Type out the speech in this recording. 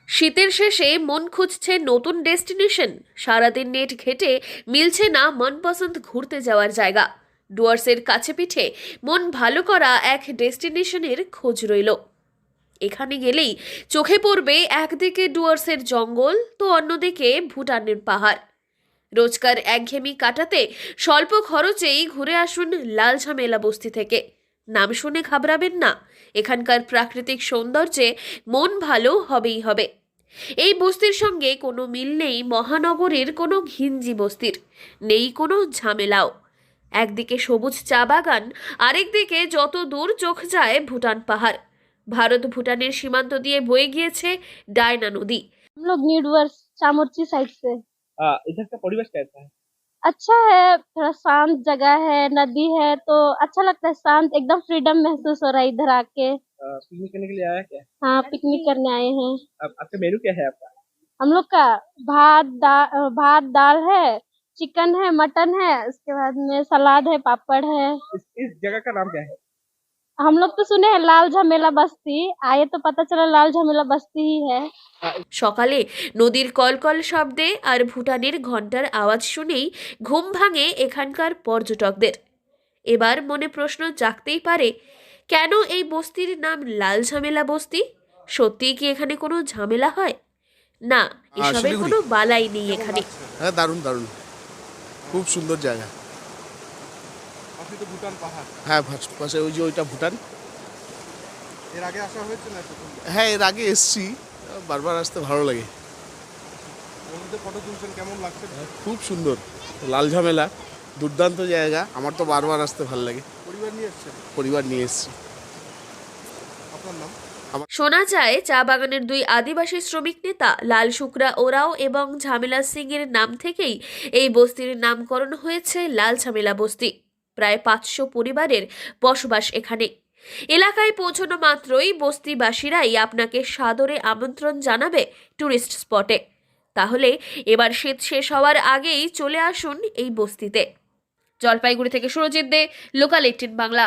শীতের শেষে মন খুঁজছে নতুন ডেস্টিনেশন। সারাদিন নেট ঘেটে মিলছে না মনপসন্দ ঘুরতে যাওয়ার জায়গা। ডুয়ার্সের কাছে পিঠে মন ভালো করা এক ডেস্টিনেশনের খোঁজ রইল। এখানে গেলেই চোখে পড়বে একদিকে ডুয়ার্সের জঙ্গল তো অন্যদিকে ভুটানের পাহাড়। রোজকার একঘেয়েমি কাটাতে স্বল্প খরচেই ঘুরে আসুন লাল ঝামেলা বস্তি থেকে। নাম শুনে ঘাবড়াবেন না, এখানকার প্রাকৃতিক সৌন্দর্যে মন ভালো হবেই হবে। এই বস্তির সঙ্গে কোনো মিল নেই মহানগরীর কোনো ঘিঞ্জি বস্তির, নেই কোনো ঝামেলাও। একদিকে সবুজ চা বাগান, আরেকদিকে যত দূর চোখ যায় ভুটান পাহাড়। ভারত ভুটানের সীমান্ত দিয়ে বয়ে গিয়েছে ডায়না নদী। हम लोग न्यू डूअर्स चामुर्ची साइड से। इधर का परिवेश कैसा है? अच्छा है, थोड़ा शांत जगह है, नदी है तो अच्छा लगता है, शांत एकदम फ्रीडम महसूस हो रहा है इधर आके। पिकनिक करने के लिए आया क्या? हाँ, पिकनिक करने आए हैं। अब आपका मेनू क्या है आपका? हम लोग का भात दाल है, चिकन है, मटन है, उसके बाद में सलाद है, पापड़ है। इस जगह का नाम क्या है? हम लोग तो सुने हैं लाल झमेला बस्ती, आए तो पता चला लाल झमेला बस्ती ही है। সকালে নদীর কলকল শব্দে আর ভুটানের ঘন্টার আওয়াজ শুনেই ঘুম ভাঙে এখানকার পর্যটকদের। এবার মনে প্রশ্ন জাগতেই পারে, কেন এই বস্তির নাম লাল ঝামেলা বস্তি? সত্যিই কি এখানে কোনো ঝামেলা হয়? না, এসবের কোনো বালাই নেই এখানে। হ্যাঁ, দারুণ দারুণ, খুব সুন্দর জায়গা। আপনি তো ভুটান পাহাড়, হ্যাঁ, পাশে ওই যে ওইটা ভুটান। এর আগে আসা হয়েছে না? হ্যাঁ, এর আগে এসছি, বারবার আসতে ভালো লাগে। নদীতে ফটো তুলছেন, কেমন লাগছে? খুব সুন্দর, লাল ঝামেলা দুর্দান্ত জায়গা। আমার তো বারবার আসতে ভালো লাগে। পরিবার নিয়ে এসছেন? পরিবার নিয়ে এসছি। আপনার নাম? শোনা যায় চা বাগানের দুই আদিবাসী শ্রমিক নেতা লাল শুকরা ওরাও এবং ঝামেলা সিং এর নাম থেকেই এই বস্তির নামকরণ হয়েছে লাল ঝামেলা বস্তি। প্রায় 500 পরিবারের বসবাস এখানে। এলাকায় পৌঁছানো মাত্রই বস্তিবাসীরাই আপনাকে সাদরে আমন্ত্রণ জানাবে টুরিস্ট স্পটে। তাহলে এবার শীত শেষ হওয়ার আগেই চলে আসুন এই বস্তিতে। জলপাইগুড়ি থেকে সুরজিৎ দে, লোকাল 18 বাংলা।